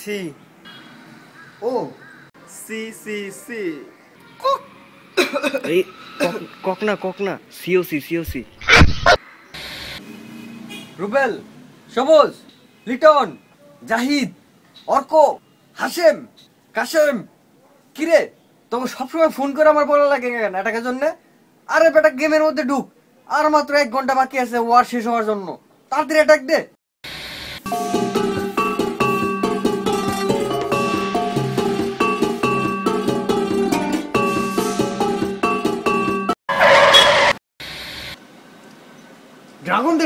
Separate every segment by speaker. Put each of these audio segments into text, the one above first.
Speaker 1: C
Speaker 2: ও
Speaker 1: C C C
Speaker 3: এই cock না COC
Speaker 2: Rubel, সবুজ, লিটন, জাহিদ, অর্ক, হাসেম, কাশেম। কিরে তোকে সবসময় ফোন করে আমার বলা লাগে কেন এটাকের জন্য? আরে বেটা গেমের মধ্যে ঢুক, আর মাত্র 1 ঘন্টা বাকি আছে ওয়ার শেষ হওয়ার জন্য। তাড়াতাড়ি অ্যাটাক দে।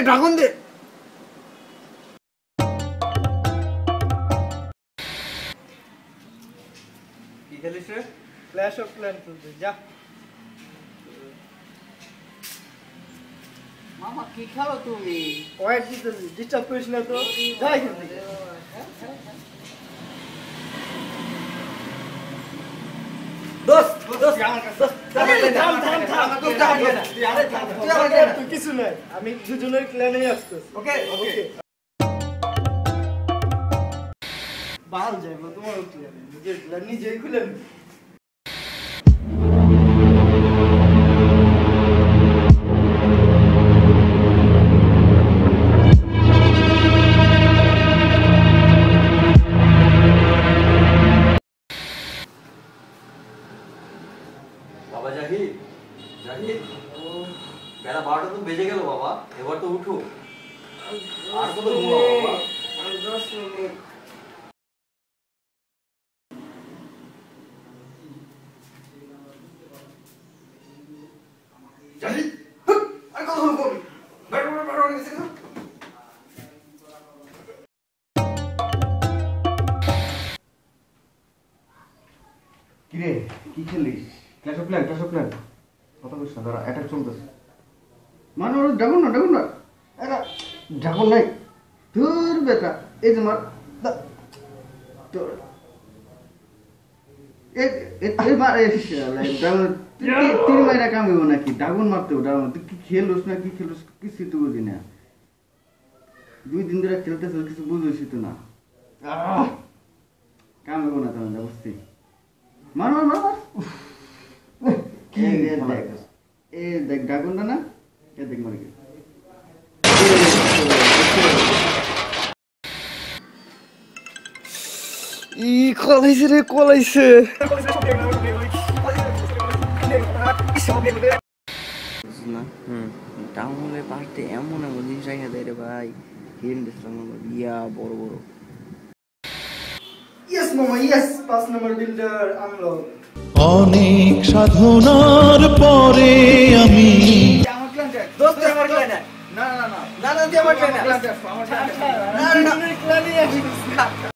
Speaker 2: ড্রাগন দে। কি খেলিস রে?
Speaker 1: ক্ল্যাশ অফ ক্ল্যান্স চলছে, যা।
Speaker 2: মামা কি খেলো তুমি?
Speaker 1: ওয়েট দিতেছি, ডিস্টার্ব করিস না তো, যা এখান থেকে। তুই কিছু নাই, আমি দুজনের ক্ল্যানেই আসতেছি।
Speaker 2: ওকে
Speaker 1: বাল যাইবো তোমার ক্ল্যানে, নিজের ক্ল্যান নিজেই খুলে নিবি।
Speaker 4: বাবা জাহিদ, বেলা 12টা তো বেজে গেল বাবা, এবার তো উঠো। আর কত ঘুমাবো বাবা?
Speaker 2: জাহিদ, আর কত করবি? বের হয়ে গেছে না?
Speaker 5: কিরে কি খেলিস? ক্ল্যাশ অফ ক্ল্যান কথা বলিস না, দাঁড়া অ্যাটাক চলতেছে। মানে ওর ড্রাগন না এটা ড্রাগন নাই তোর বেটা। এই যে মার তোর তিন মাইরা কাম হইব নাকি? ড্রাগন মারতে ড্রাগন তুই কি খেলোস না কি খেলোস কিছু তো বুঝি না। 2 দিন ধরে খেলতেছিস কিছু বুঝিস তো না। কাম হইব না তেমন বুঝছি। মার দেখ ড্রাগনটা না, এ দেখ মার গেছে।
Speaker 3: কলাইছে টাউনে পাশে এমন জিনিস রেখে দেয় রে ভাই। ইয়া বড়
Speaker 1: ইয়েস মামা, ইয়েস, 5 নম্বর বিল্ডার আনলক।
Speaker 6: অনেক সাধনার পরে আমি
Speaker 1: আমার ক্ল্যান দেখ।
Speaker 2: দোস্ত আমার ক্ল্যান না।
Speaker 1: না
Speaker 2: না তুই আমার ক্ল্যান না।
Speaker 1: আমার ক্ল্যান দেখ। আমার ক্ল্যান দেখ।
Speaker 2: না
Speaker 1: ক্ল্যানই আসিস।